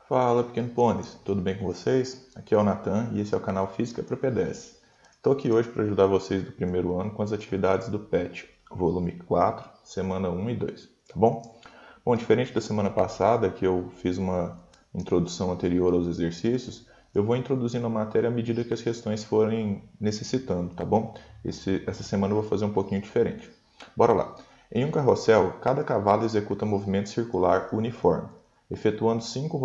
Fala, pequeno pôneis, tudo bem com vocês? Aqui é o Nathan e esse é o canal Física para P10. Estou aqui hoje para ajudar vocês do primeiro ano com as atividades do PET, volume 4, semana 1 e 2, tá bom? Bom, diferente da semana passada, que eu fiz uma introdução anterior aos exercícios, eu vou introduzindo a matéria à medida que as questões forem necessitando, tá bom? Essa semana eu vou fazer um pouquinho diferente. Bora lá! Em um carrossel, cada cavalo executa movimento circular uniforme, efetuando 5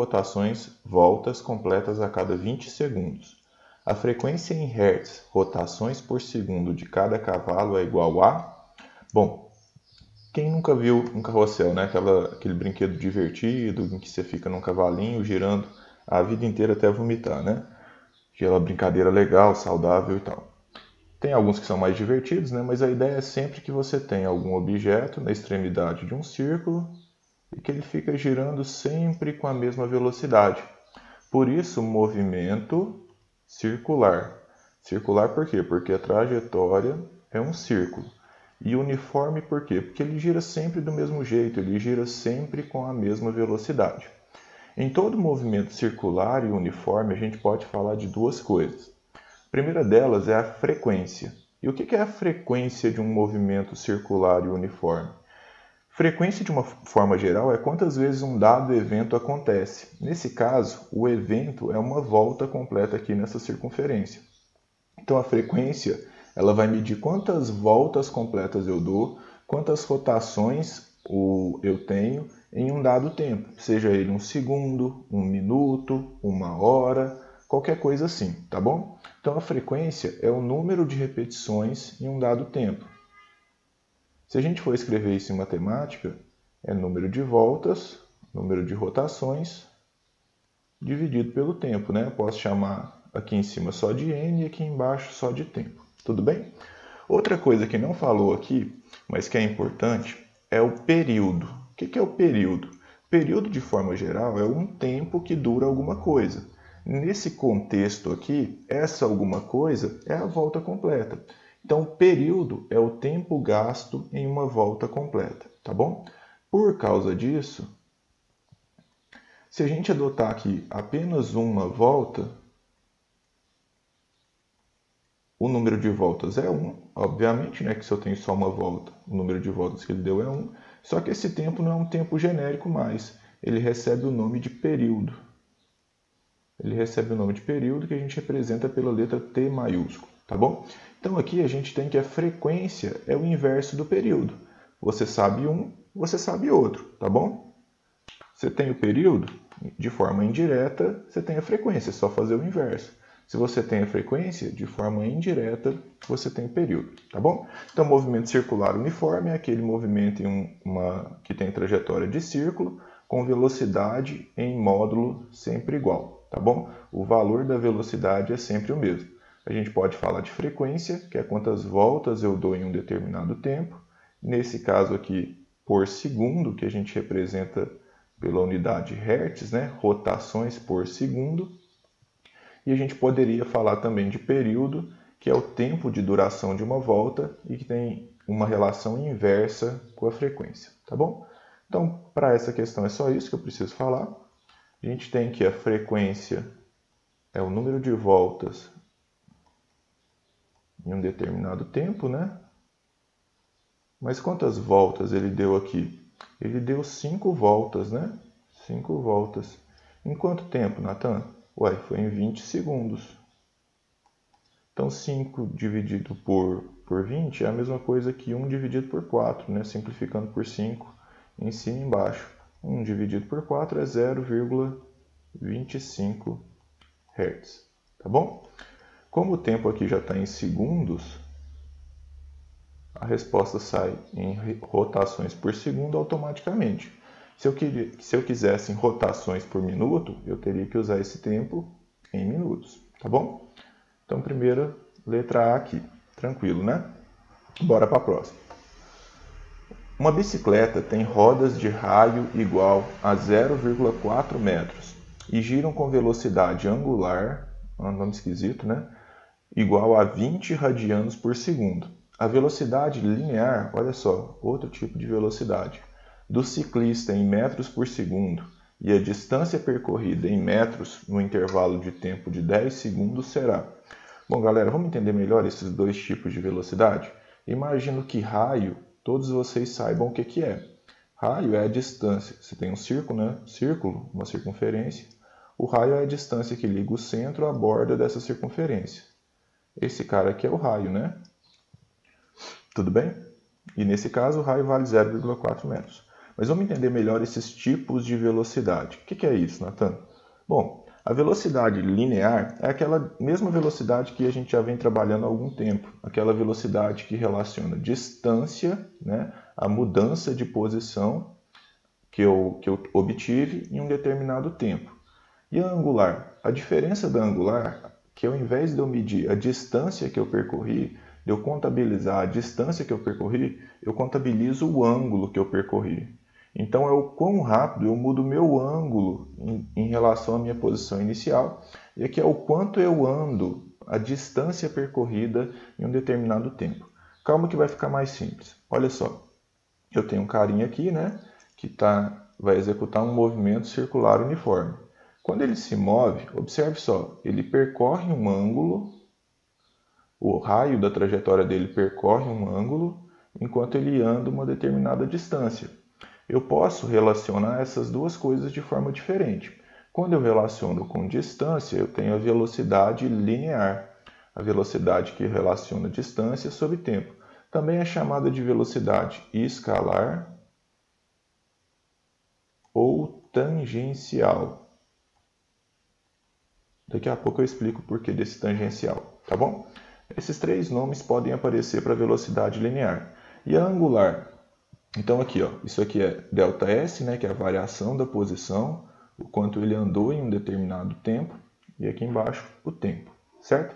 voltas completas a cada 20 segundos. A frequência em Hz, rotações por segundo de cada cavalo é igual a... Bom, quem nunca viu um carrossel, né? Aquele brinquedo divertido em que você fica num cavalinho girando a vida inteira até vomitar, né? Aquela brincadeira legal, saudável e tal. Tem alguns que são mais divertidos, né? Mas a ideia é sempre que você tenha algum objeto na extremidade de um círculo e que ele fica girando sempre com a mesma velocidade. Por isso, movimento circular. Circular por quê? Porque a trajetória é um círculo. E uniforme por quê? Porque ele gira sempre do mesmo jeito, ele gira sempre com a mesma velocidade. Em todo movimento circular e uniforme, a gente pode falar de duas coisas. A primeira delas é a frequência. E o que é a frequência de um movimento circular e uniforme? Frequência, de uma forma geral, é quantas vezes um dado evento acontece. Nesse caso, o evento é uma volta completa aqui nessa circunferência. Então, a frequência ela vai medir quantas voltas completas eu dou, quantas rotações eu tenho em um dado tempo, seja ele um segundo, um minuto, uma hora, qualquer coisa assim, tá bom? Então, a frequência é o número de repetições em um dado tempo. Se a gente for escrever isso em matemática, é número de voltas, número de rotações, dividido pelo tempo, né? Eu posso chamar aqui em cima só de n e aqui embaixo só de tempo. Tudo bem? Outra coisa que não falou aqui, mas que é importante, é o período. O que é o período? Período, de forma geral, é um tempo que dura alguma coisa. Nesse contexto aqui, essa alguma coisa é a volta completa. Então, o período é o tempo gasto em uma volta completa, tá bom? Por causa disso, se a gente adotar aqui apenas uma volta, o número de voltas é 1, obviamente, né, que se eu tenho só uma volta, o número de voltas que ele deu é 1, só que esse tempo não é um tempo genérico mais, ele recebe o nome de período. Ele recebe o nome de período que a gente representa pela letra T maiúsculo, tá bom? Então aqui a gente tem que a frequência é o inverso do período. Você sabe um, você sabe outro, tá bom? Você tem o período, de forma indireta, você tem a frequência, é só fazer o inverso. Se você tem a frequência, de forma indireta, você tem o período, tá bom? Então, movimento circular uniforme é aquele movimento que tem trajetória de círculo com velocidade em módulo sempre igual, tá bom? O valor da velocidade é sempre o mesmo. A gente pode falar de frequência, que é quantas voltas eu dou em um determinado tempo. Nesse caso aqui, por segundo, que a gente representa pela unidade Hertz, né? Rotações por segundo. E a gente poderia falar também de período, que é o tempo de duração de uma volta e que tem uma relação inversa com a frequência, tá bom? Então, para essa questão é só isso que eu preciso falar. A gente tem que a frequência é o número de voltas em um determinado tempo, né? Mas quantas voltas ele deu aqui? Ele deu 5 voltas, né? 5 voltas. Em quanto tempo, Nathan? Ué, foi em 20 segundos. Então, 5 dividido por 20 é a mesma coisa que 1 dividido por 4, né? Simplificando por 5 em cima e embaixo. 1 dividido por 4 é 0,25 Hz. Tá bom? Como o tempo aqui já está em segundos, a resposta sai em rotações por segundo automaticamente. Se eu quisesse em rotações por minuto, eu teria que usar esse tempo em minutos, tá bom? Então, primeira letra A aqui, tranquilo, né? Bora para a próxima. Uma bicicleta tem rodas de raio igual a 0,4 metros e giram com velocidade angular, um nome esquisito, né? Igual a 20 radianos por segundo. A velocidade linear, olha só, outro tipo de velocidade, do ciclista em metros por segundo e a distância percorrida em metros no intervalo de tempo de 10 segundos será... Bom, galera, vamos entender melhor esses dois tipos de velocidade? Imagino que raio, todos vocês saibam o que é. Raio é a distância. Você tem um círculo, né? Círculo, uma circunferência. O raio é a distância que liga o centro à borda dessa circunferência. Esse cara aqui é o raio, né? Tudo bem? E nesse caso, o raio vale 0,4 metros. Mas vamos entender melhor esses tipos de velocidade. O que é isso, Nathan? Bom, a velocidade linear é aquela mesma velocidade que a gente já vem trabalhando há algum tempo. Aquela velocidade que relaciona distância, né, a mudança de posição que eu obtive em um determinado tempo. E a angular? A diferença da angular, que ao invés de eu medir a distância que eu percorri, de eu contabilizar a distância que eu percorri, eu contabilizo o ângulo que eu percorri. Então é o quão rápido eu mudo o meu ângulo em relação à minha posição inicial. E aqui é o quanto eu ando, a distância percorrida em um determinado tempo. Calma que vai ficar mais simples. Olha só, eu tenho um carinha aqui, né, que vai executar um movimento circular uniforme. Quando ele se move, observe só, ele percorre um ângulo, o raio da trajetória dele percorre um ângulo, enquanto ele anda uma determinada distância. Eu posso relacionar essas duas coisas de forma diferente. Quando eu relaciono com distância, eu tenho a velocidade linear, a velocidade que relaciona distância sobre tempo. Também é chamada de velocidade escalar ou tangencial. Daqui a pouco eu explico o porquê desse tangencial, tá bom? Esses três nomes podem aparecer para a velocidade linear. E a angular? Então aqui, ó, isso aqui é ΔS, né, que é a variação da posição, o quanto ele andou em um determinado tempo, e aqui embaixo o tempo, certo?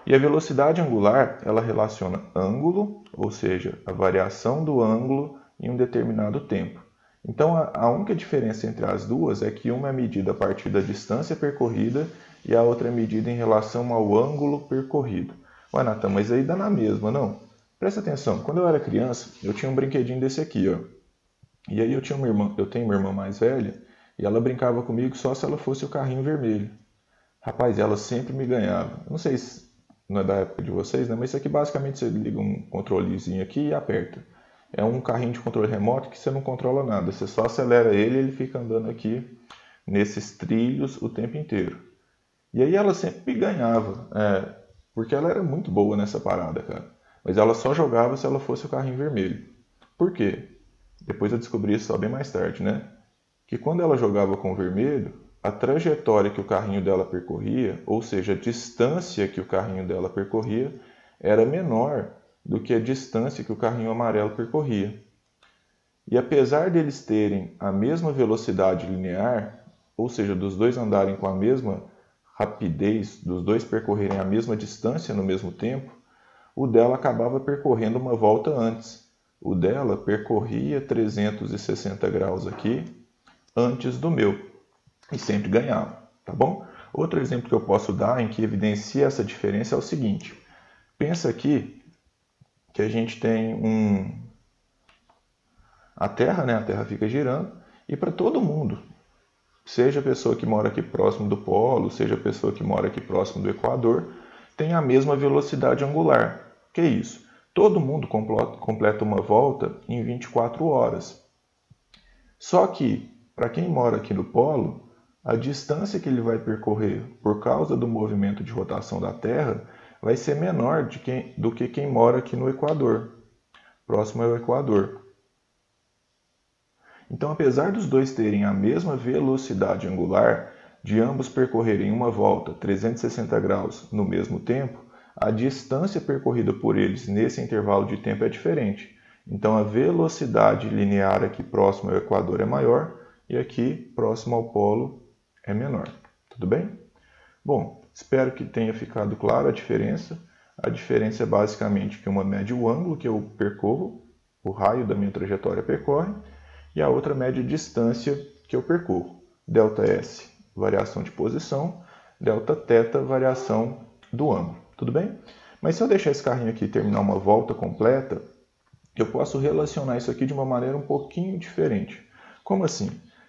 E a velocidade angular, ela relaciona ângulo, ou seja, a variação do ângulo em um determinado tempo. Então a única diferença entre as duas é que uma é medida a partir da distância percorrida e a outra é medida em relação ao ângulo percorrido. Ué, Nathan, mas aí dá na mesma, não? Presta atenção, quando eu era criança, eu tinha um brinquedinho desse aqui, ó. E aí eu tenho uma irmã mais velha, e ela brincava comigo só se ela fosse o carrinho vermelho. Rapaz, ela sempre me ganhava. Eu não sei se não é da época de vocês, né? Mas isso aqui basicamente você liga um controlezinho aqui e aperta. É um carrinho de controle remoto que você não controla nada. Você só acelera ele e ele fica andando aqui nesses trilhos o tempo inteiro. E aí ela sempre me ganhava, porque ela era muito boa nessa parada, cara. Mas ela só jogava se ela fosse o carrinho vermelho. Por quê? Depois eu descobri isso só bem mais tarde, né? Que quando ela jogava com o vermelho, a trajetória que o carrinho dela percorria, ou seja, a distância que o carrinho dela percorria, era menor do que a distância que o carrinho amarelo percorria. E apesar deles terem a mesma velocidade linear, ou seja, dos dois andarem com a mesma rapidez, dos dois percorrerem a mesma distância no mesmo tempo, o dela acabava percorrendo uma volta antes. O dela percorria 360 graus aqui antes do meu e sempre ganhava, tá bom? Outro exemplo que eu posso dar em que evidencia essa diferença é o seguinte. Pensa aqui que a gente tem a Terra, né? A Terra fica girando e para todo mundo, seja a pessoa que mora aqui próximo do polo, seja a pessoa que mora aqui próximo do Equador, tem a mesma velocidade angular. Que é isso? Todo mundo completa uma volta em 24 horas. Só que, para quem mora aqui no polo, a distância que ele vai percorrer por causa do movimento de rotação da Terra vai ser menor do que quem mora aqui no Equador, próximo ao Equador. Então, apesar dos dois terem a mesma velocidade angular, de ambos percorrerem uma volta 360 graus no mesmo tempo, a distância percorrida por eles nesse intervalo de tempo é diferente. Então a velocidade linear aqui próximo ao Equador é maior e aqui próximo ao polo é menor. Tudo bem? Bom, espero que tenha ficado claro a diferença. A diferença é basicamente que uma mede o ângulo que eu percorro, o raio da minha trajetória percorre, e a outra mede a distância que eu percorro. ΔS, variação de posição, Δθ, variação do ângulo. Tudo bem? Mas se eu deixar esse carrinho aqui terminar uma volta completa, eu posso relacionar isso aqui de uma maneira um pouquinho diferente. Como assim?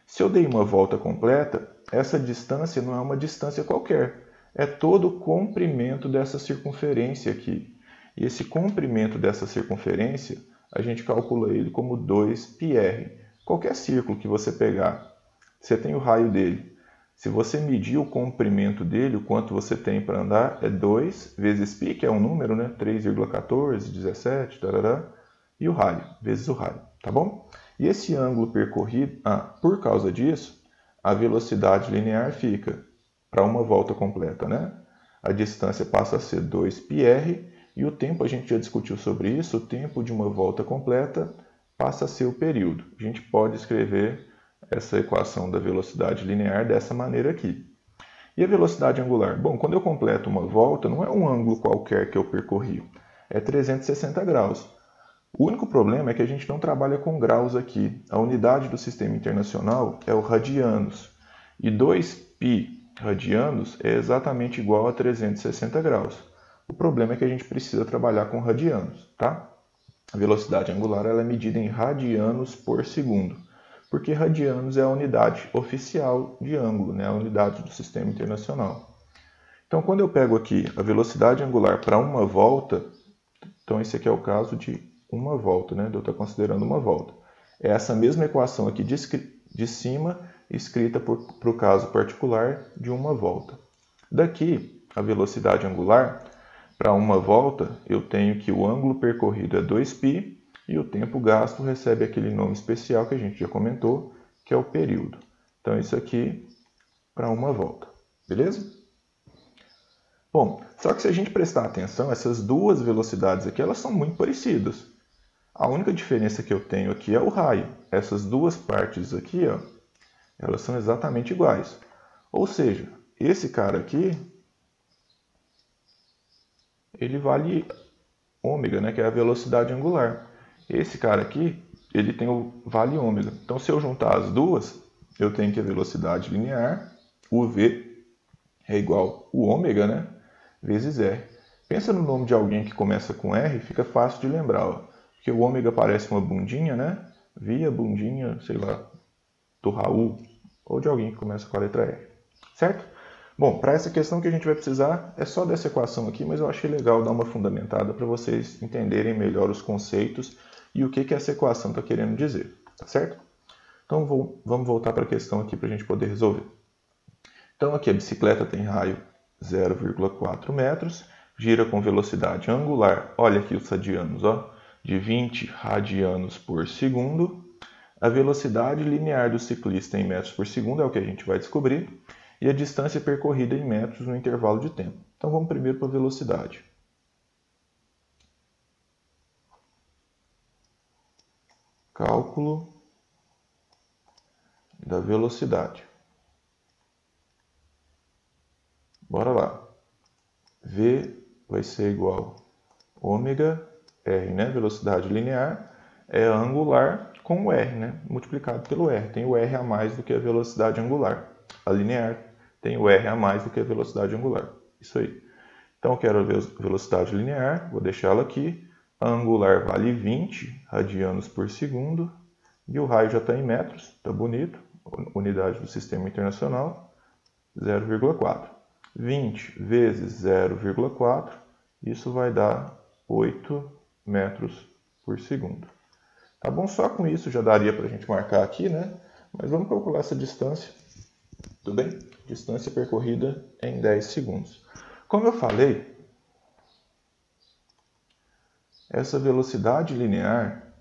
Se eu dei uma volta completa, essa distância não é uma distância qualquer, é todo o comprimento dessa circunferência aqui. E esse comprimento dessa circunferência, a gente calcula ele como 2πr. Qualquer círculo que você pegar, você tem o raio dele. Se você medir o comprimento dele, o quanto você tem para andar, é 2 vezes π, que é um número, né? 3,14, 17, tarará, e o raio, vezes o raio, tá bom? E esse ângulo percorrido, por causa disso, a velocidade linear fica para uma volta completa, né? A distância passa a ser 2πr e o tempo, a gente já discutiu sobre isso, o tempo de uma volta completa passa a ser o período. A gente pode escrever essa equação da velocidade linear dessa maneira aqui. E a velocidade angular? Bom, quando eu completo uma volta, não é um ângulo qualquer que eu percorri, é 360 graus. O único problema é que a gente não trabalha com graus aqui. A unidade do sistema internacional é o radianos. E 2π radianos é exatamente igual a 360 graus. O problema é que a gente precisa trabalhar com radianos, tá? A velocidade angular ela é medida em radianos por segundo, porque radianos é a unidade oficial de ângulo, né? A unidade do sistema internacional. Então, quando eu pego aqui a velocidade angular para uma volta, então esse aqui é o caso de uma volta, né? De eu estar considerando uma volta. É essa mesma equação aqui de cima, escrita para o caso particular de uma volta. Daqui, a velocidade angular, para uma volta, eu tenho que o ângulo percorrido é 2π e o tempo gasto recebe aquele nome especial que a gente já comentou, que é o período. Então, isso aqui para uma volta, beleza? Bom, só que se a gente prestar atenção, essas duas velocidades aqui, elas são muito parecidas. A única diferença que eu tenho aqui é o raio. Essas duas partes aqui, ó, elas são exatamente iguais. Ou seja, esse cara aqui, ele vale ômega, né, que é a velocidade angular. Esse cara aqui, ele tem o vale ômega. Então, se eu juntar as duas, eu tenho que a velocidade linear, o V, é igual o ômega, né, vezes R. Pensa no nome de alguém que começa com R, fica fácil de lembrar, ó, porque o ômega parece uma bundinha, né? Via bundinha, sei lá, do Raul, ou de alguém que começa com a letra R, certo? Bom, para essa questão que a gente vai precisar é só dessa equação aqui, mas eu achei legal dar uma fundamentada para vocês entenderem melhor os conceitos e o que essa equação está querendo dizer, tá certo? Então vamos voltar para a questão aqui para a gente poder resolver. Então aqui a bicicleta tem raio 0,4 metros, gira com velocidade angular, olha aqui os radianos, ó, de 20 radianos por segundo. A velocidade linear do ciclista em metros por segundo é o que a gente vai descobrir, e a distância percorrida em metros no intervalo de tempo. Então vamos primeiro para a velocidade. Cálculo da velocidade. Bora lá. V vai ser igual a ômega R, né? Velocidade linear é angular com o R, né? Multiplicado pelo R. Tem o R a mais do que a velocidade angular. A linear tem o R a mais do que a velocidade angular. Isso aí. Então, eu quero a velocidade linear, vou deixá-la aqui. A angular vale 20 radianos por segundo. E o raio já está em metros, está bonito. Unidade do sistema internacional, 0,4. 20 vezes 0,4, isso vai dar 8 metros por segundo. Tá bom? Só com isso já daria para a gente marcar aqui, né? Mas vamos calcular essa distância. Tudo bem? Distância percorrida em 10 segundos. Como eu falei, essa velocidade linear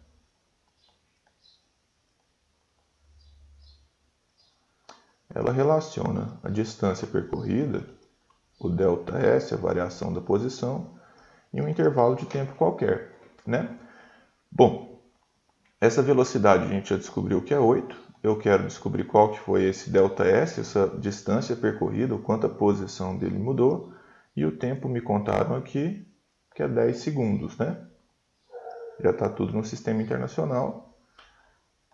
ela relaciona a distância percorrida, o ΔS, a variação da posição, em um intervalo de tempo qualquer, né? Bom, essa velocidade a gente já descobriu que é 8. Eu quero descobrir qual que foi esse ΔS, essa distância percorrida, o quanto a posição dele mudou, e o tempo me contaram aqui que é 10 segundos, né? Já está tudo no sistema internacional.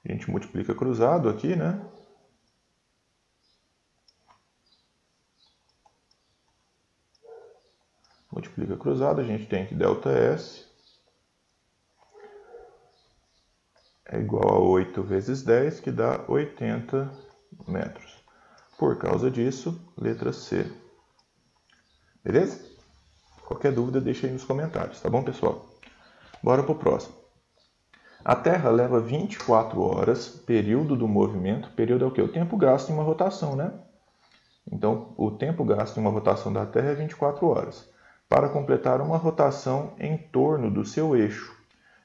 A gente multiplica cruzado aqui, né? Multiplica cruzado, a gente tem que ΔS é igual a 8 vezes 10, que dá 80 metros. Por causa disso, letra C. Beleza? Qualquer dúvida, deixa aí nos comentários, tá bom, pessoal? Bora para o próximo. A Terra leva 24 horas, período do movimento. Período é o quê? O tempo gasto em uma rotação, né? Então, o tempo gasto em uma rotação da Terra é 24 horas, para completar uma rotação em torno do seu eixo.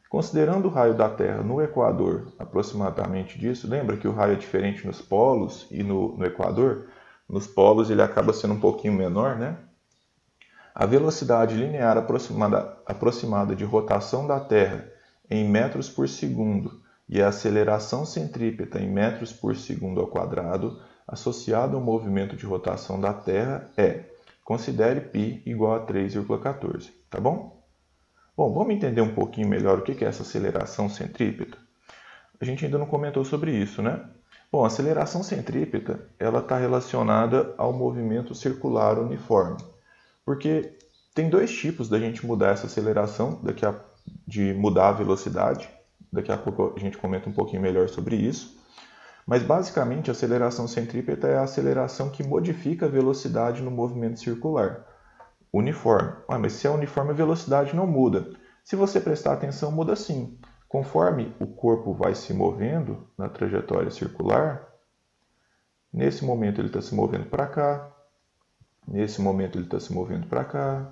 Considerando o raio da Terra no Equador, aproximadamente disso, lembra que o raio é diferente nos polos e no Equador? Nos polos ele acaba sendo um pouquinho menor, né? A velocidade linear aproximada de rotação da Terra em metros por segundo e a aceleração centrípeta em metros por segundo ao quadrado associado ao movimento de rotação da Terra é, considere π igual a 3,14, tá bom? Bom, vamos entender um pouquinho melhor o que é essa aceleração centrípeta? A gente ainda não comentou sobre isso, né? Bom, a aceleração centrípeta ela está relacionada ao movimento circular uniforme, porque tem dois tipos da gente mudar essa aceleração, de mudar a velocidade. Daqui a pouco a gente comenta um pouquinho melhor sobre isso. Mas basicamente a aceleração centrípeta é a aceleração que modifica a velocidade no movimento circular. Uniforme. Mas se é uniforme, a velocidade não muda. Se você prestar atenção, muda sim. Conforme o corpo vai se movendo na trajetória circular, nesse momento ele está se movendo para cá, nesse momento ele está se movendo para cá,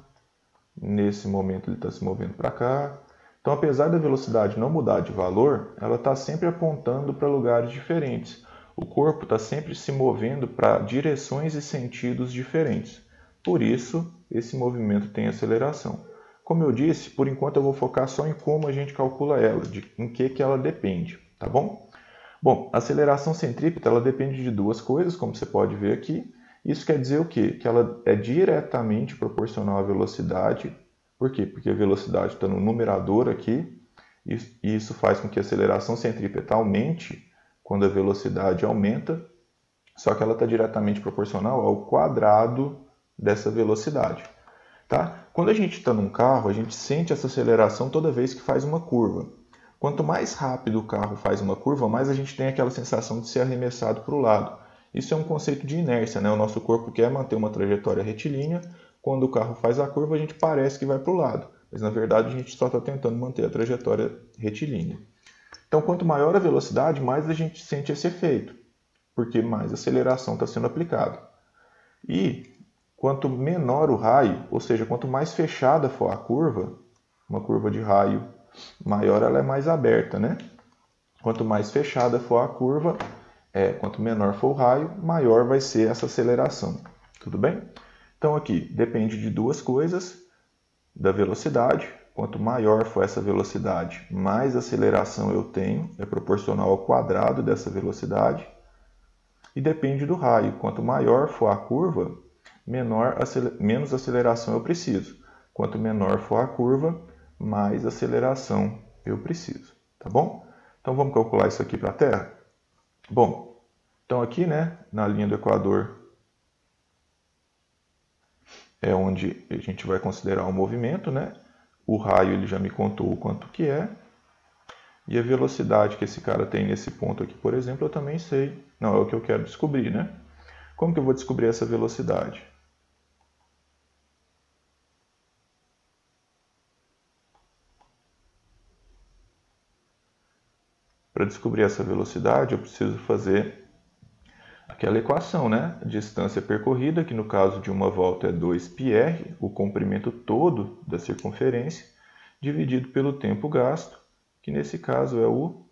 nesse momento ele está se movendo para cá. Então, apesar da velocidade não mudar de valor, ela está sempre apontando para lugares diferentes. O corpo está sempre se movendo para direções e sentidos diferentes. Por isso, esse movimento tem aceleração. Como eu disse, por enquanto eu vou focar só em como a gente calcula ela, em que ela depende, tá bom? Bom, a aceleração centrípeta ela depende de duas coisas, como você pode ver aqui. Isso quer dizer o quê? Que ela é diretamente proporcional à velocidade. Por quê? Porque a velocidade está no numerador aqui, e isso faz com que a aceleração centrípeta aumente quando a velocidade aumenta, só que ela está diretamente proporcional ao quadrado dessa velocidade. Tá? Quando a gente está num carro, a gente sente essa aceleração toda vez que faz uma curva. Quanto mais rápido o carro faz uma curva, mais a gente tem aquela sensação de ser arremessado para o lado. Isso é um conceito de inércia, né? O nosso corpo quer manter uma trajetória retilínea. Quando o carro faz a curva, a gente parece que vai para o lado, mas na verdade a gente só está tentando manter a trajetória retilínea. Então, quanto maior a velocidade, mais a gente sente esse efeito, porque mais aceleração está sendo aplicada. E quanto menor o raio, ou seja, quanto mais fechada for a curva, uma curva de raio maior ela é mais aberta, né? Quanto mais fechada for a curva, quanto menor for o raio, maior vai ser essa aceleração. Tudo bem? Então aqui depende de duas coisas, da velocidade. Quanto maior for essa velocidade, mais aceleração eu tenho, é proporcional ao quadrado dessa velocidade. E depende do raio. Quanto maior for a curva, menos aceleração eu preciso. Quanto menor for a curva, mais aceleração eu preciso. Tá bom? Então vamos calcular isso aqui para a Terra? Bom, então aqui, né, na linha do Equador, é onde a gente vai considerar o movimento, né? O raio ele já me contou o quanto que é. E a velocidade que esse cara tem nesse ponto aqui, por exemplo, eu também sei. Não, é o que eu quero descobrir, né? Como que eu vou descobrir essa velocidade? Para descobrir essa velocidade, eu preciso fazer aquela equação, né? Distância percorrida, que no caso de uma volta é 2πr, o comprimento todo da circunferência, dividido pelo tempo gasto, que nesse caso é o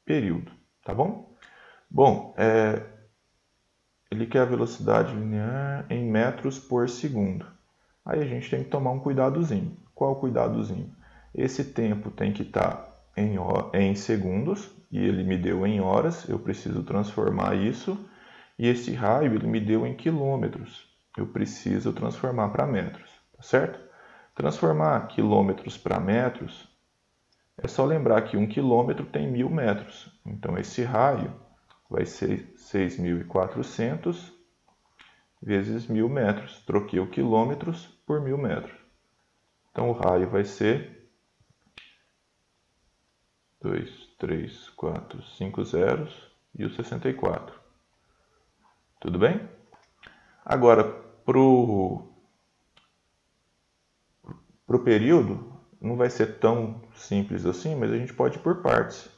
período, tá bom? Bom, ele quer a velocidade linear em metros por segundo. Aí a gente tem que tomar um cuidadozinho. Qual o cuidadozinho? Esse tempo tem que estar em segundos, e ele me deu em horas, eu preciso transformar isso. E esse raio ele me deu em quilômetros, eu preciso transformar para metros, tá certo? Transformar quilômetros para metros, é só lembrar que 1 quilômetro tem 1000 metros. Então esse raio vai ser 6.400 vezes 1000 metros. Troquei o quilômetros por 1000 metros. Então o raio vai ser 2, 3, 4, 5 zeros e o 64. Tudo bem? Agora, para o período, não vai ser tão simples assim, mas a gente pode ir por partes.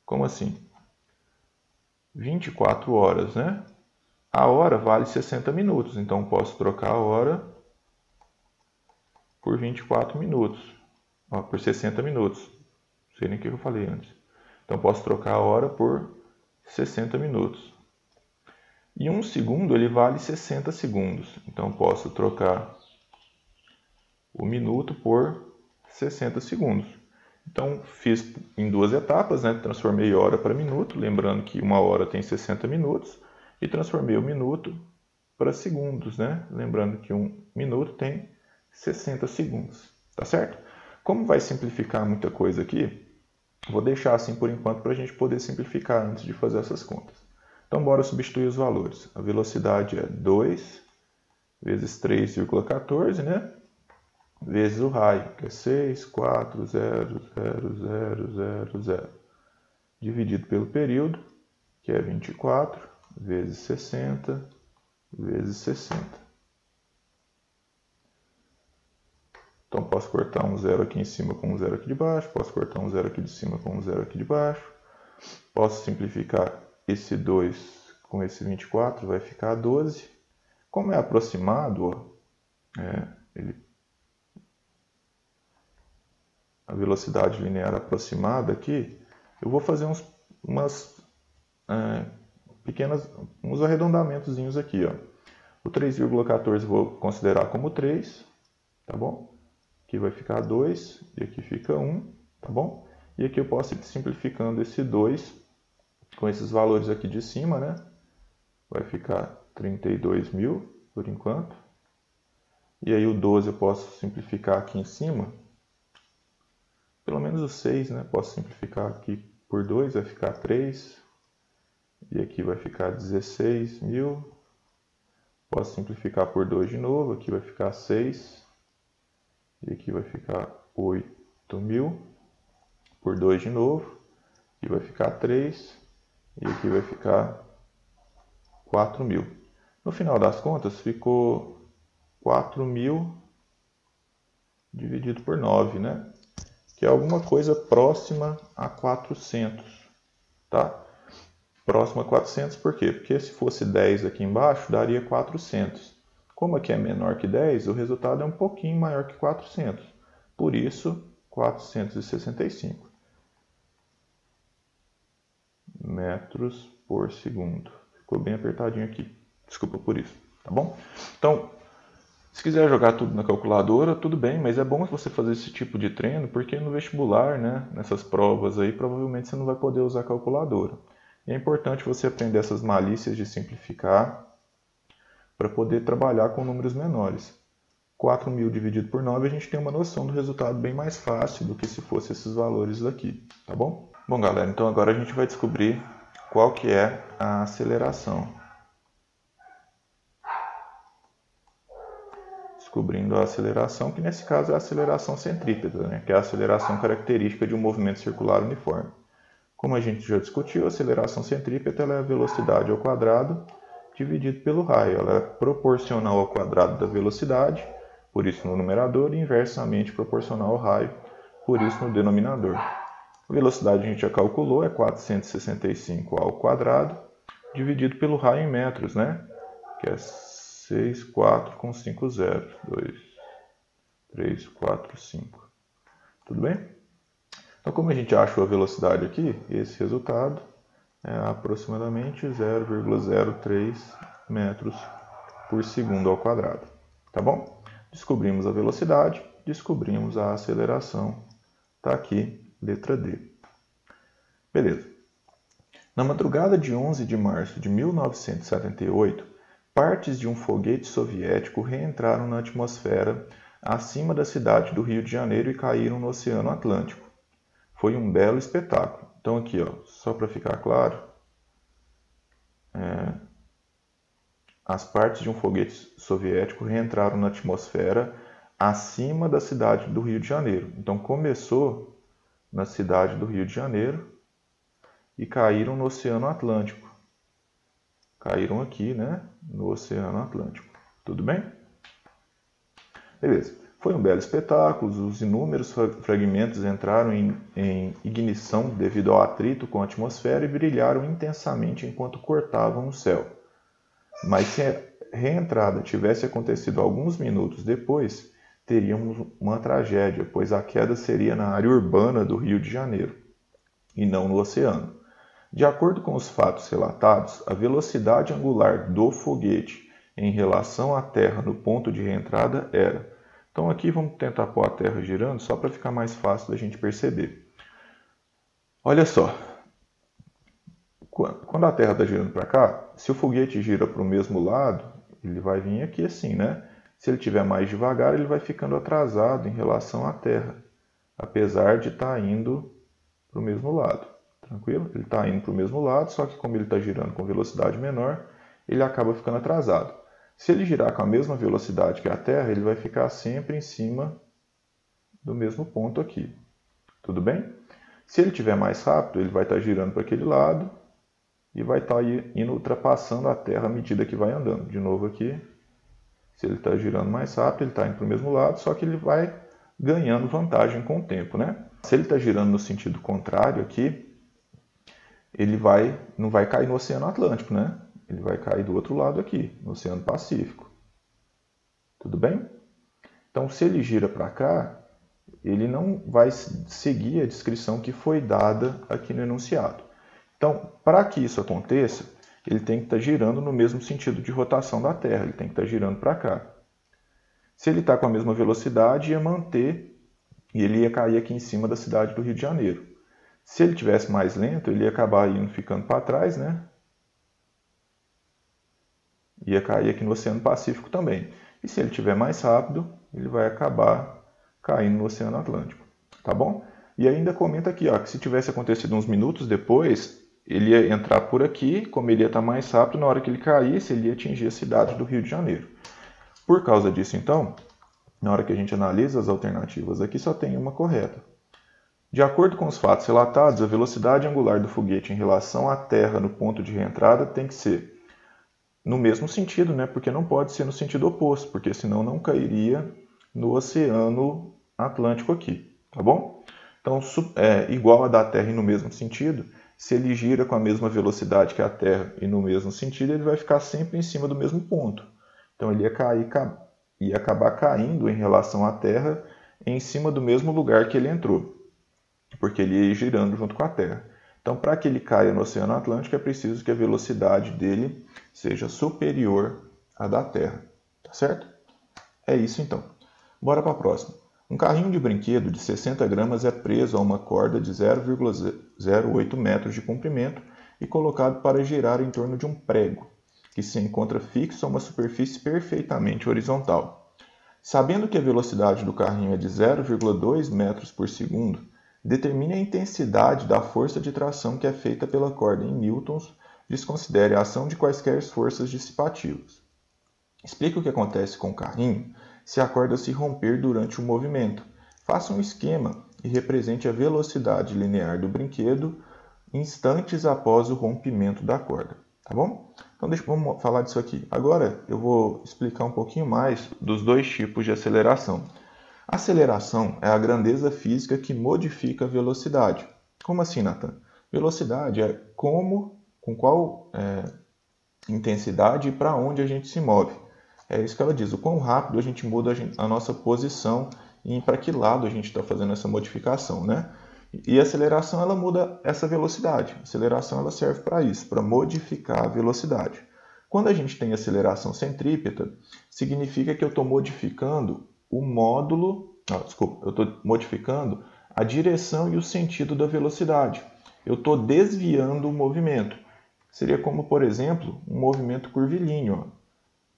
Como assim? 24 horas, né? A hora vale 60 minutos, então posso trocar a hora por 24 minutos, por 60 minutos. Não sei nem o que eu falei antes. Então posso trocar a hora por 60 minutos. E 1 segundo ele vale 60 segundos, então posso trocar o minuto por 60 segundos. Então fiz em duas etapas, né? Transformei hora para minuto, lembrando que uma hora tem 60 minutos, e transformei o minuto para segundos, né? Lembrando que um minuto tem 60 segundos, tá certo? Como vai simplificar muita coisa aqui, vou deixar assim por enquanto para a gente poder simplificar antes de fazer essas contas. Então bora substituir os valores. A velocidade é 2 vezes 3,14, né? Vezes o raio, que é 6,400,000, dividido pelo período, que é 24, vezes 60, vezes 60. Então, posso cortar um zero aqui em cima com um zero aqui de baixo, posso cortar um zero aqui de cima com um zero aqui de baixo, posso simplificar esse 2 com esse 24, vai ficar 12. Como é aproximado, a velocidade linear aproximada aqui, eu vou fazer uns arredondamentozinhos aqui. Ó. O 3,14 vou considerar como 3, tá bom? Aqui vai ficar 2 e aqui fica 1, tá bom? E aqui eu posso ir simplificando esse 2 com esses valores aqui de cima, né? Vai ficar 32.000 por enquanto. E aí o 12 eu posso simplificar aqui em cima. Pelo menos o 6, né? Posso simplificar aqui por 2, vai ficar 3. E aqui vai ficar 16.000. Posso simplificar por 2 de novo, aqui vai ficar 6. E aqui vai ficar 8.000 por 2 de novo. Aqui vai ficar 3. E aqui vai ficar 4.000. No final das contas, ficou 4.000 dividido por 9, né? Que é alguma coisa próxima a 400, tá? Próximo a 400 por quê? Porque se fosse 10 aqui embaixo, daria 400. Como aqui é menor que 10, o resultado é um pouquinho maior que 400. Por isso, 465 metros por segundo. Ficou bem apertadinho aqui. Desculpa por isso, tá bom? Então, se quiser jogar tudo na calculadora, tudo bem, mas é bom você fazer esse tipo de treino, porque no vestibular, né, nessas provas aí, provavelmente você não vai poder usar a calculadora. E é importante você aprender essas malícias de simplificar para poder trabalhar com números menores. 4.000 dividido por 9, a gente tem uma noção do resultado bem mais fácil do que se fosse esses valores daqui, tá bom? Bom, galera, então agora a gente vai descobrir qual que é a aceleração. Descobrindo a aceleração, que nesse caso é a aceleração centrípeta, né? Que é a aceleração característica de um movimento circular uniforme. Como a gente já discutiu, a aceleração centrípeta ela é a velocidade ao quadrado dividido pelo raio. Ela é proporcional ao quadrado da velocidade, por isso no numerador, e inversamente proporcional ao raio, por isso no denominador. A velocidade a gente já calculou, é 465 ao quadrado, dividido pelo raio em metros, né? Que é 6, 4 com 5 zeros. 2, 3, 4, 5. Tudo bem? Então, como a gente achou a velocidade aqui, esse resultado é aproximadamente 0,03 metros por segundo ao quadrado. Tá bom? Descobrimos a velocidade, descobrimos a aceleração. Está aqui, letra D. Beleza. Na madrugada de 11 de março de 1978, partes de um foguete soviético reentraram na atmosfera acima da cidade do Rio de Janeiro e caíram no Oceano Atlântico. Foi um belo espetáculo. Então aqui, ó, só para ficar claro, as partes de um foguete soviético reentraram na atmosfera acima da cidade do Rio de Janeiro. Então começou na cidade do Rio de Janeiro e caíram no Oceano Atlântico. Caíram aqui, né, no Oceano Atlântico. Tudo bem? Beleza. Foi um belo espetáculo, os inúmeros fragmentos entraram em ignição devido ao atrito com a atmosfera e brilharam intensamente enquanto cortavam o céu. Mas se a reentrada tivesse acontecido alguns minutos depois, teríamos uma tragédia, pois a queda seria na área urbana do Rio de Janeiro, e não no oceano. De acordo com os fatos relatados, a velocidade angular do foguete em relação à Terra no ponto de reentrada era... Então aqui vamos tentar pôr a Terra girando só para ficar mais fácil da gente perceber. Olha só, quando a Terra está girando para cá, se o foguete gira para o mesmo lado, ele vai vir aqui assim, né? Se ele estiver mais devagar, ele vai ficando atrasado em relação à Terra, apesar de estar indo para o mesmo lado. Tranquilo? Ele está indo para o mesmo lado, só que como ele está girando com velocidade menor, ele acaba ficando atrasado. Se ele girar com a mesma velocidade que a Terra, ele vai ficar sempre em cima do mesmo ponto aqui. Tudo bem? Se ele estiver mais rápido, ele vai estar girando para aquele lado e vai estar indo ultrapassando a Terra à medida que vai andando. De novo aqui, se ele está girando mais rápido, ele está indo para o mesmo lado, só que ele vai ganhando vantagem com o tempo, né? Se ele está girando no sentido contrário aqui, ele não vai cair no Oceano Atlântico, né? Ele vai cair do outro lado aqui, no Oceano Pacífico. Tudo bem? Então, se ele gira para cá, ele não vai seguir a descrição que foi dada aqui no enunciado. Então, para que isso aconteça, ele tem que estar girando no mesmo sentido de rotação da Terra, ele tem que estar girando para cá. Se ele está com a mesma velocidade, ia manter e ele ia cair aqui em cima da cidade do Rio de Janeiro. Se ele tivesse mais lento, ele ia acabar ficando para trás, né? Ia cair aqui no Oceano Pacífico também. E se ele estiver mais rápido, ele vai acabar caindo no Oceano Atlântico. Tá bom? E ainda comenta aqui, ó, que se tivesse acontecido uns minutos depois, ele ia entrar por aqui, como ele ia estar mais rápido, na hora que ele caísse, ele ia atingir a cidade do Rio de Janeiro. Por causa disso, então, na hora que a gente analisa as alternativas aqui, só tem uma correta. De acordo com os fatos relatados, a velocidade angular do foguete em relação à Terra no ponto de reentrada tem que ser no mesmo sentido, né? Porque não pode ser no sentido oposto, porque senão não cairia no Oceano Atlântico aqui, tá bom? Então, igual a da Terra e no mesmo sentido, se ele gira com a mesma velocidade que a Terra e no mesmo sentido, ele vai ficar sempre em cima do mesmo ponto. Então, ele ia acabar caindo em relação à Terra em cima do mesmo lugar que ele entrou, porque ele ia ir girando junto com a Terra. Então, para que ele caia no Oceano Atlântico, é preciso que a velocidade dele seja superior à da Terra. Tá certo? É isso então. Bora para a próxima. Um carrinho de brinquedo de 60 gramas é preso a uma corda de 0,08 metros de comprimento e colocado para girar em torno de um prego, que se encontra fixo a uma superfície perfeitamente horizontal. Sabendo que a velocidade do carrinho é de 0,2 metros por segundo, determine a intensidade da força de tração que é feita pela corda em newtons, desconsidere a ação de quaisquer forças dissipativas. Explique o que acontece com o carrinho se a corda se romper durante o movimento. Faça um esquema e represente a velocidade linear do brinquedo instantes após o rompimento da corda. Tá bom? Então vamos falar disso aqui. Agora eu vou explicar um pouquinho mais dos dois tipos de aceleração. A aceleração é a grandeza física que modifica a velocidade. Como assim, Nathan? Velocidade é com qual intensidade e para onde a gente se move. É isso que ela diz, o quão rápido a gente muda a nossa posição e para que lado a gente está fazendo essa modificação, né? E a aceleração ela muda essa velocidade. A aceleração ela serve para isso, para modificar a velocidade. Quando a gente tem aceleração centrípeta, significa que eu estou modificando o módulo, eu estou modificando a direção e o sentido da velocidade. Eu estou desviando o movimento. Seria como, por exemplo, um movimento curvilíneo.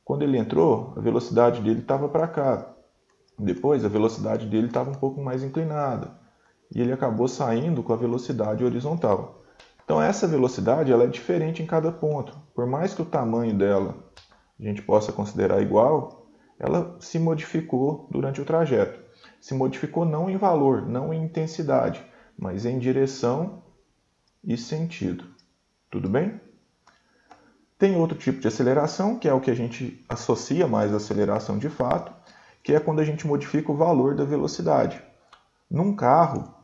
Quando ele entrou, a velocidade dele estava para cá. Depois, a velocidade dele estava um pouco mais inclinada. E ele acabou saindo com a velocidade horizontal. Então, essa velocidade ela é diferente em cada ponto. Por mais que o tamanho dela a gente possa considerar igual, ela se modificou durante o trajeto. Se modificou não em valor, não em intensidade, mas em direção e sentido. Tudo bem? Tem outro tipo de aceleração, que é o que a gente associa mais à aceleração de fato, que é quando a gente modifica o valor da velocidade. Num carro,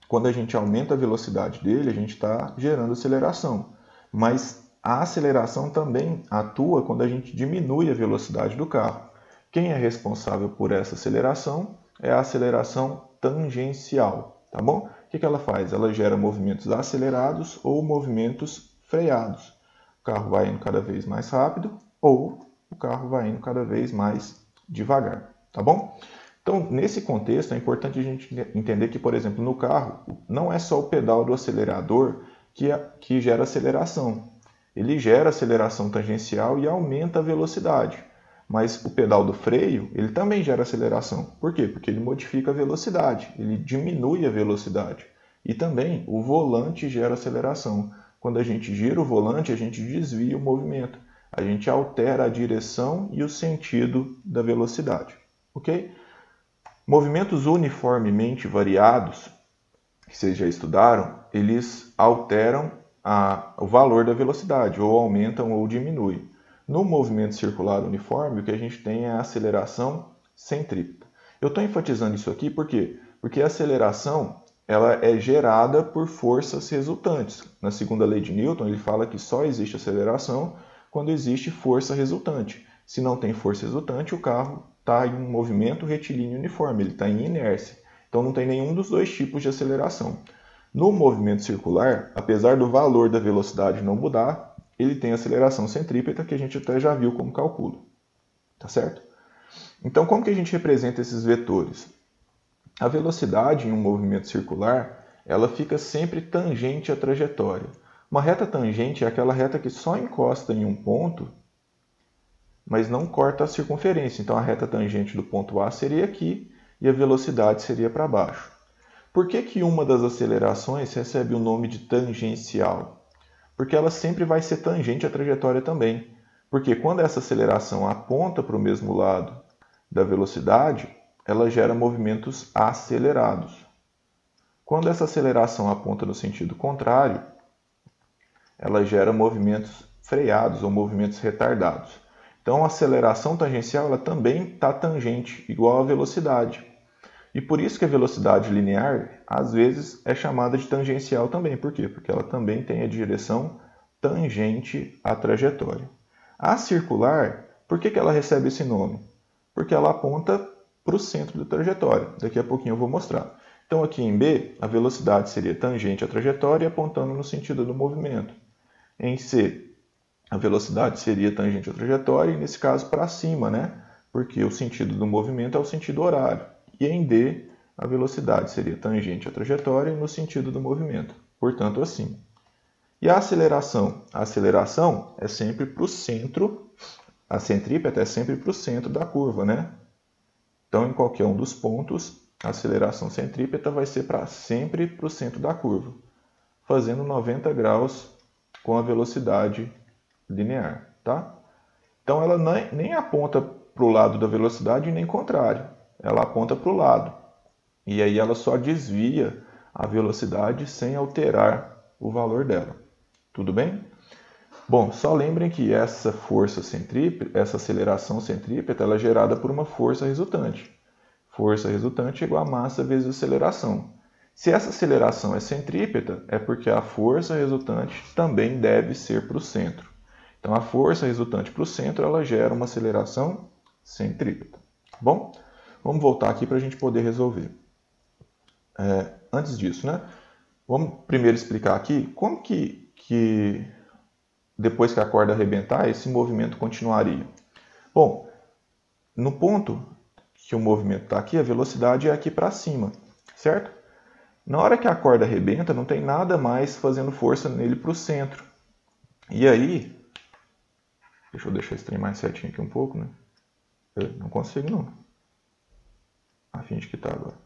quando a gente aumenta a velocidade dele, a gente está gerando aceleração. Mas a aceleração também atua quando a gente diminui a velocidade do carro. Quem é responsável por essa aceleração é a aceleração tangencial, tá bom? O que ela faz? Ela gera movimentos acelerados ou movimentos freados. O carro vai indo cada vez mais rápido ou o carro vai indo cada vez mais devagar, tá bom? Então, nesse contexto, é importante a gente entender que, por exemplo, no carro, não é só o pedal do acelerador que gera aceleração. Ele gera aceleração tangencial e aumenta a velocidade. Mas o pedal do freio, ele também gera aceleração. Por quê? Porque ele modifica a velocidade, ele diminui a velocidade. E também o volante gera aceleração. Quando a gente gira o volante, a gente desvia o movimento. A gente altera a direção e o sentido da velocidade. Ok? Movimentos uniformemente variados, que vocês já estudaram, eles alteram o valor da velocidade, ou aumentam ou diminuem. No movimento circular uniforme, o que a gente tem é a aceleração centrípeta. Eu estou enfatizando isso aqui por quê? Porque a aceleração ela é gerada por forças resultantes. Na segunda lei de Newton, ele fala que só existe aceleração quando existe força resultante. Se não tem força resultante, o carro está em um movimento retilíneo uniforme, ele está em inércia. Então não tem nenhum dos dois tipos de aceleração. No movimento circular, apesar do valor da velocidade não mudar, ele tem aceleração centrípeta, que a gente até já viu como cálculo. Tá certo? Então, como que a gente representa esses vetores? A velocidade em um movimento circular, ela fica sempre tangente à trajetória. Uma reta tangente é aquela reta que só encosta em um ponto, mas não corta a circunferência. Então, a reta tangente do ponto A seria aqui e a velocidade seria para baixo. Por que uma das acelerações recebe o nome de tangencial? Porque ela sempre vai ser tangente à trajetória também. Porque quando essa aceleração aponta para o mesmo lado da velocidade, ela gera movimentos acelerados. Quando essa aceleração aponta no sentido contrário, ela gera movimentos freados ou movimentos retardados. Então, a aceleração tangencial ela também está tangente, igual à velocidade. E por isso que a velocidade linear, às vezes, é chamada de tangencial também. Por quê? Porque ela também tem a direção tangente à trajetória. A circular, por que ela recebe esse nome? Porque ela aponta para o centro da trajetória. Daqui a pouquinho eu vou mostrar. Então, aqui em B, a velocidade seria tangente à trajetória apontando no sentido do movimento. Em C, a velocidade seria tangente à trajetória e, nesse caso, para cima, né? Porque o sentido do movimento é o sentido horário. E em D, a velocidade seria tangente à trajetória no sentido do movimento, portanto, assim. E a aceleração? A aceleração é sempre para o centro, a centrípeta é sempre para o centro da curva, né? Então, em qualquer um dos pontos, a aceleração centrípeta vai ser sempre para o centro da curva, fazendo 90 graus com a velocidade linear, tá? Então, ela nem aponta para o lado da velocidade nem contrário. Ela aponta para o lado. E aí ela só desvia a velocidade sem alterar o valor dela. Tudo bem? Bom, só lembrem que essa força centrípeta, essa aceleração centrípeta, ela é gerada por uma força resultante. Força resultante é igual a massa vezes aceleração. Se essa aceleração é centrípeta, é porque a força resultante também deve ser para o centro. Então, a força resultante para o centro, ela gera uma aceleração centrípeta. Bom? Vamos voltar aqui para a gente poder resolver. Antes disso, né? Vamos primeiro explicar aqui como que depois que a corda arrebentar, esse movimento continuaria. Bom, no ponto que o movimento está aqui, a velocidade é aqui para cima, certo? Na hora que a corda arrebenta, não tem nada mais fazendo força nele para o centro. E aí, deixa eu deixar esse trem mais certinho aqui um pouco, né? Eu não consigo, não. Finge que está agora.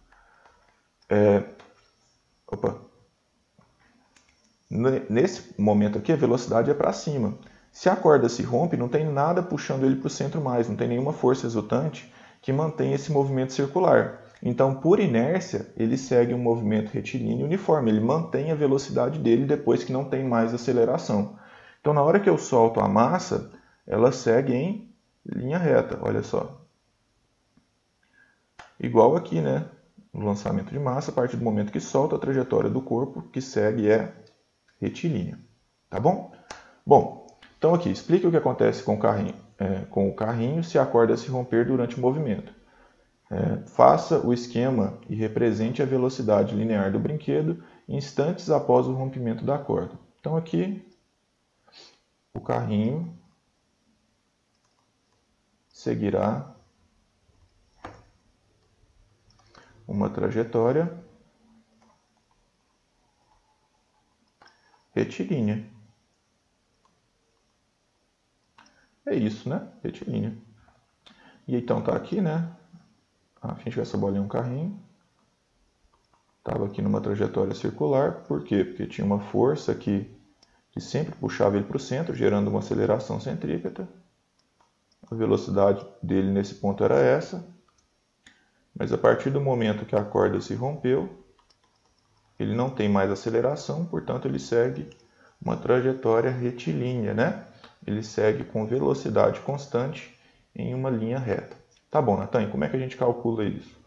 Nesse momento aqui, a velocidade é para cima. Se a corda se rompe, não tem nada puxando ele para o centro mais, não tem nenhuma força resultante que mantém esse movimento circular. Então, por inércia, ele segue um movimento retilíneo uniforme, ele mantém a velocidade dele depois que não tem mais aceleração. Então, na hora que eu solto a massa, ela segue em linha reta, olha só. Igual aqui, né? No lançamento de massa, a partir do momento que solta, a trajetória do corpo que segue é retilínea. Tá bom? Bom, então aqui, explica o que acontece com o carrinho se a corda se romper durante o movimento. Faça o esquema e represente a velocidade linear do brinquedo instantes após o rompimento da corda. Então aqui, o carrinho seguirá uma trajetória retilínea. É isso, né? Retilínea. E então tá aqui, né? A gente essa bolinha é um carrinho. Estava aqui numa trajetória circular. Por quê? Porque tinha uma força aqui que sempre puxava ele para o centro, gerando uma aceleração centrípeta. A velocidade dele nesse ponto era essa. Mas a partir do momento que a corda se rompeu, ele não tem mais aceleração, portanto ele segue uma trajetória retilínea, né? Ele segue com velocidade constante em uma linha reta. Tá bom, Natan, como é que a gente calcula isso?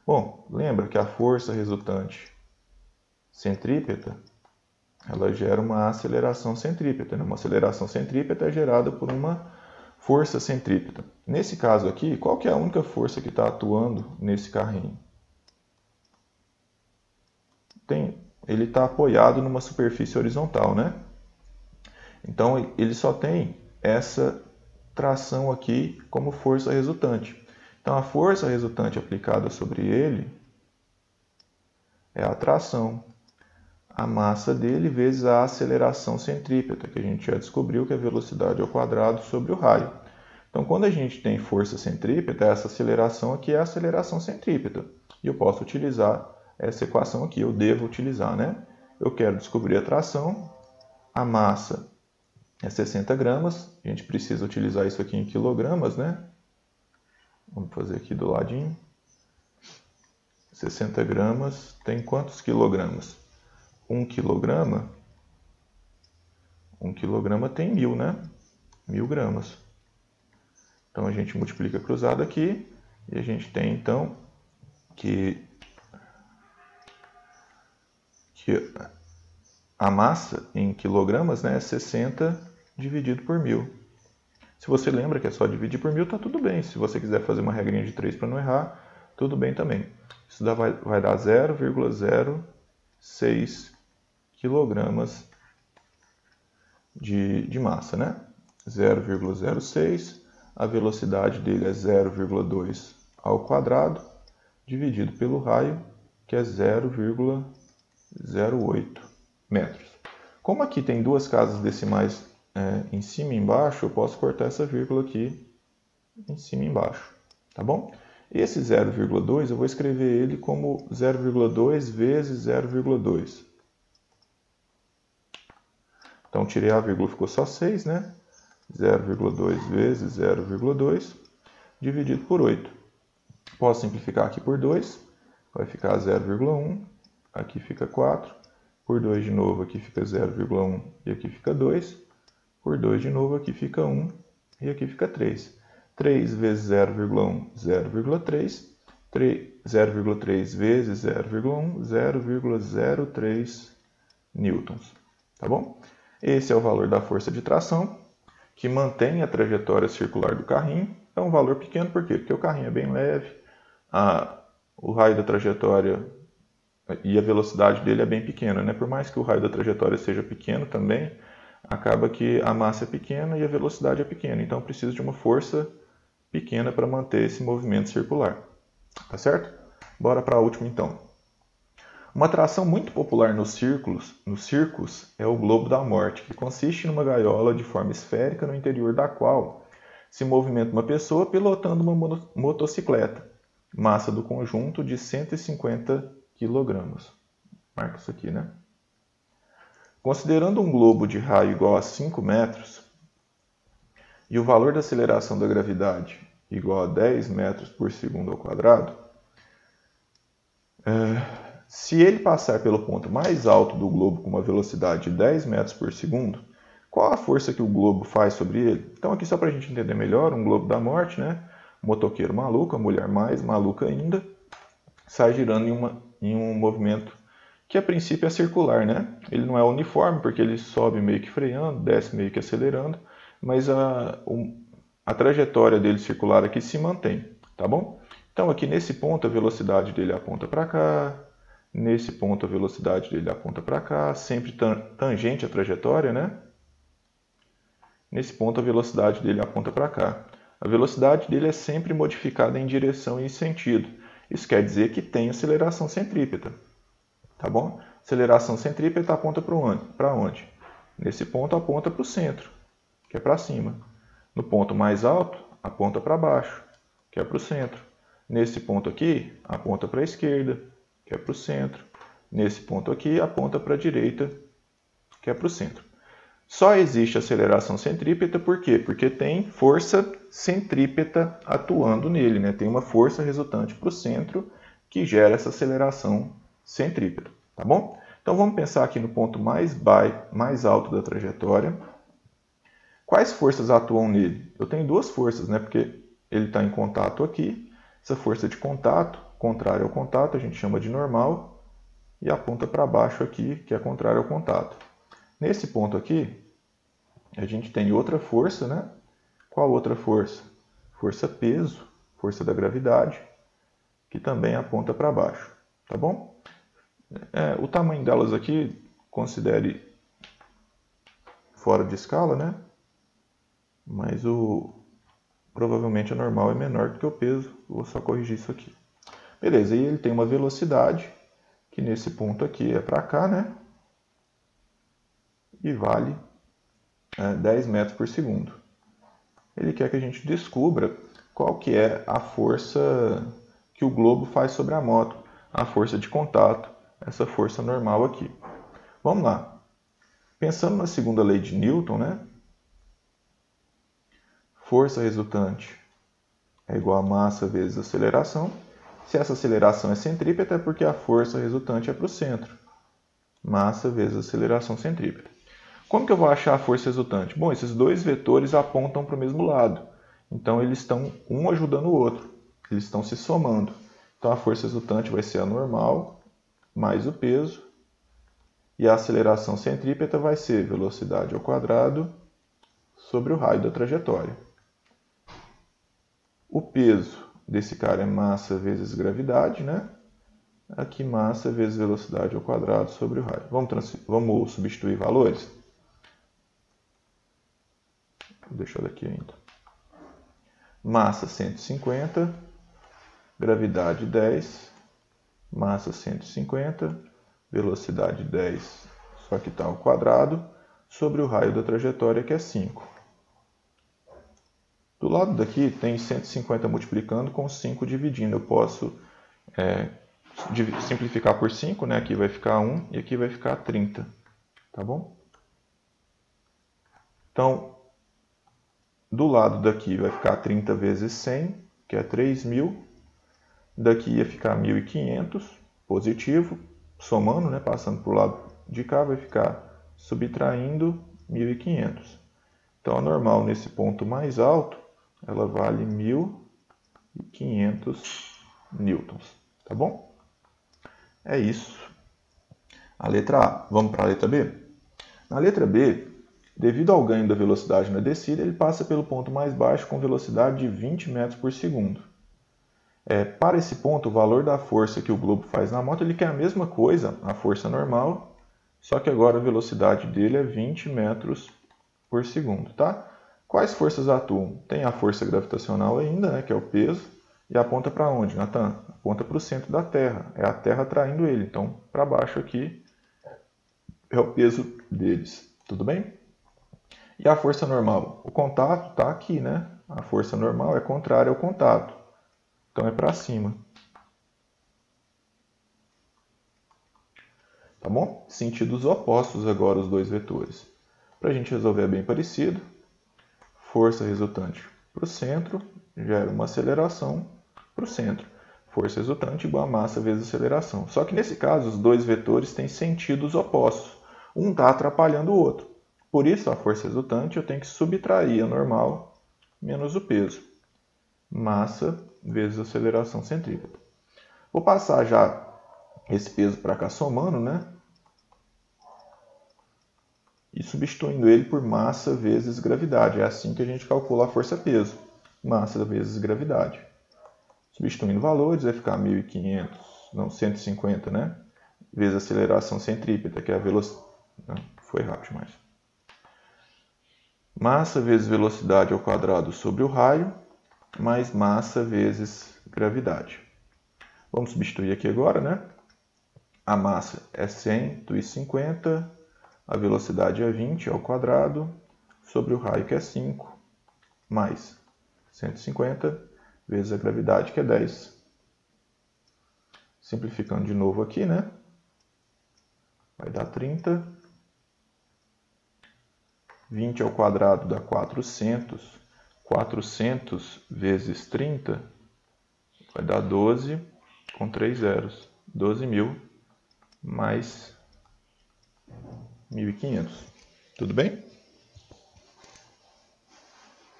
Bom, lembra que a força resultante centrípeta, ela gera uma aceleração centrípeta, né? Uma aceleração centrípeta é gerada por uma força centrípeta. Nesse caso aqui, qual que é a única força que está atuando nesse carrinho? Ele está apoiado numa superfície horizontal, né? Então, ele só tem essa tração aqui como força resultante. Então, a força resultante aplicada sobre ele é a tração. A massa dele vezes a aceleração centrípeta, que a gente já descobriu que é a velocidade ao quadrado sobre o raio. Então, quando a gente tem força centrípeta, essa aceleração aqui é a aceleração centrípeta. E eu posso utilizar essa equação aqui, eu devo utilizar, né? Eu quero descobrir a tração, a massa é 60 gramas, a gente precisa utilizar isso aqui em quilogramas, né? Vamos fazer aqui do ladinho. 60 gramas tem quantos quilogramas? 1 quilograma tem 1000, né? 1000 gramas. Então a gente multiplica cruzado aqui e a gente tem então que a massa em quilogramas, né, é 60 dividido por 1000. Se você lembra que é só dividir por 1000, tá tudo bem. Se você quiser fazer uma regrinha de 3 para não errar, tudo bem também. Isso vai dar 0,06 quilogramas de massa, né? 0,06, a velocidade dele é 0,2 ao quadrado, dividido pelo raio, que é 0,08 metros. Como aqui tem duas casas decimais em cima e embaixo, eu posso cortar essa vírgula aqui em cima e embaixo, tá bom? Esse 0,2 eu vou escrever ele como 0,2 vezes 0,2. Então tirei a vírgula, ficou só 6, né? 0,2 vezes 0,2 dividido por 8. Posso simplificar aqui por 2, vai ficar 0,1, aqui fica 4, por 2 de novo aqui fica 0,1 e aqui fica 2, por 2 de novo aqui fica 1 e aqui fica 3. 3 vezes 0,1, 0,3, 0,3 vezes 0,1, 0,03 newtons, tá bom? Esse é o valor da força de tração, que mantém a trajetória circular do carrinho. É um valor pequeno, por quê? Porque o carrinho é bem leve, o raio da trajetória e a velocidade dele é bem pequena, né? Por mais que o raio da trajetória seja pequeno também, acaba que a massa é pequena e a velocidade é pequena. Então, precisa de uma força pequena para manter esse movimento circular. Tá certo? Bora para a última, então. Uma atração muito popular nos circos é o globo da morte, que consiste numa gaiola de forma esférica no interior da qual se movimenta uma pessoa pilotando uma motocicleta, massa do conjunto de 150 kg. Marca isso aqui, né? Considerando um globo de raio igual a 5 metros e o valor da aceleração da gravidade igual a 10 metros por segundo ao quadrado, Se ele passar pelo ponto mais alto do globo com uma velocidade de 10 metros por segundo, qual a força que o globo faz sobre ele? Então aqui só para a gente entender melhor, um globo da morte, né? Motoqueiro maluco, a mulher mais maluca ainda, sai girando em um movimento que a princípio é circular, né? Ele não é uniforme porque ele sobe meio que freando, desce meio que acelerando, mas a trajetória dele circular aqui se mantém, tá bom? Então aqui nesse ponto a velocidade dele aponta para cá, nesse ponto a velocidade dele aponta para cá, sempre tangente à trajetória, né? Nesse ponto a velocidade dele aponta para cá. A velocidade dele é sempre modificada em direção e sentido. Isso quer dizer que tem aceleração centrípeta, tá bom? Aceleração centrípeta aponta para onde? Nesse ponto aponta para o centro, que é para cima. No ponto mais alto, aponta para baixo, que é para o centro. Nesse ponto aqui, aponta para a esquerda, que é para o centro. Nesse ponto aqui, aponta para a direita, que é para o centro. Só existe aceleração centrípeta por quê? Porque tem força centrípeta atuando nele, né? Tem uma força resultante para o centro que gera essa aceleração centrípeta, tá bom? Então vamos pensar aqui no ponto mais alto da trajetória. Quais forças atuam nele? Eu tenho duas forças, né? Porque ele está em contato aqui. Essa força de contato, contrária ao contato, a gente chama de normal. E a ponta para baixo aqui, que é contrária ao contato. Nesse ponto aqui, a gente tem outra força, né? Qual outra força? Força peso, força da gravidade, que também aponta para baixo, tá bom? O tamanho delas aqui, considere fora de escala, né? Mas provavelmente a normal é menor do que o peso, vou só corrigir isso aqui. Beleza, e ele tem uma velocidade, que nesse ponto aqui é para cá, né? E vale 10 metros por segundo. Ele quer que a gente descubra qual que é a força que o globo faz sobre a moto, a força de contato, essa força normal aqui. Vamos lá. Pensando na segunda lei de Newton, né? Força resultante é igual a massa vezes aceleração. Se essa aceleração é centrípeta, é porque a força resultante é para o centro. Massa vezes aceleração centrípeta. Como que eu vou achar a força resultante? Bom, esses dois vetores apontam para o mesmo lado. Então, eles estão um ajudando o outro. Eles estão se somando. Então, a força resultante vai ser a normal mais o peso. E a aceleração centrípeta vai ser velocidade ao quadrado sobre o raio da trajetória. O peso desse cara é massa vezes gravidade, né? Aqui massa vezes velocidade ao quadrado sobre o raio. Vamos substituir valores? Vou deixar daqui ainda. Massa 150, gravidade 10, massa 150, velocidade 10, só que está ao quadrado, sobre o raio da trajetória, que é 5. Do lado daqui tem 150 multiplicando com 5 dividindo. Eu posso simplificar por 5, né? Aqui vai ficar 1 e aqui vai ficar 30. Tá bom? Então, do lado daqui vai ficar 30 vezes 100, que é 3.000. Daqui ia ficar 1.500, positivo. Somando, né? Passando para o lado de cá, vai ficar subtraindo 1.500. Então, a normal nesse ponto mais alto, ela vale 1.500 newtons. Tá bom? É isso. A letra A. Vamos para a letra B? Na letra B, devido ao ganho da velocidade na descida, ele passa pelo ponto mais baixo com velocidade de 20 metros por segundo. Para esse ponto, o valor da força que o globo faz na moto, ele quer a mesma coisa, a força normal, só que agora a velocidade dele é 20 metros por segundo, tá? Quais forças atuam? Tem a força gravitacional ainda, né, que é o peso, e aponta para onde, Natan? Aponta para o centro da Terra, é a Terra atraindo ele, então para baixo aqui é o peso deles, tudo bem? E a força normal? O contato está aqui, né? A força normal é contrária ao contato. Então é para cima. Tá bom? Sentidos opostos agora os dois vetores. Para a gente resolver é bem parecido. Força resultante para o centro gera uma aceleração para o centro. força resultante igual a massa vezes aceleração. Só que nesse caso, os dois vetores têm sentidos opostos. Um está atrapalhando o outro. Por isso, a força resultante eu tenho que subtrair a normal menos o peso. Massa vezes aceleração centrípeta. Vou passar já esse peso para cá somando, né? E substituindo ele por massa vezes gravidade. É assim que a gente calcula a força-peso. Massa vezes gravidade. Substituindo valores, vai ficar 1.500, não, 150, né? Vezes a aceleração centrípeta, que é a velocidade. Foi rápido demais. Massa vezes velocidade ao quadrado sobre o raio, mais massa vezes gravidade. Vamos substituir aqui agora, né? A massa é 150, a velocidade é 20 ao quadrado, sobre o raio que é 5, mais 150 vezes a gravidade que é 10. Simplificando de novo aqui, né? Vai dar 30. 20 ao quadrado dá 400. 400 vezes 30 vai dar 12 com 3 zeros. 12.000 mais 1.500. Tudo bem?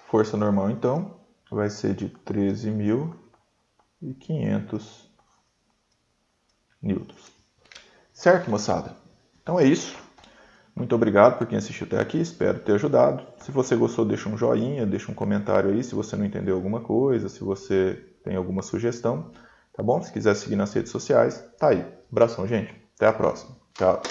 Força normal, então, vai ser de 13.500 newtons. Certo, moçada? Então é isso. Muito obrigado por quem assistiu até aqui, espero ter ajudado. Se você gostou, deixa um joinha, deixa um comentário aí se você não entendeu alguma coisa, se você tem alguma sugestão, tá bom? Se quiser seguir nas redes sociais, tá aí. Abração, gente. Até a próxima. Tchau.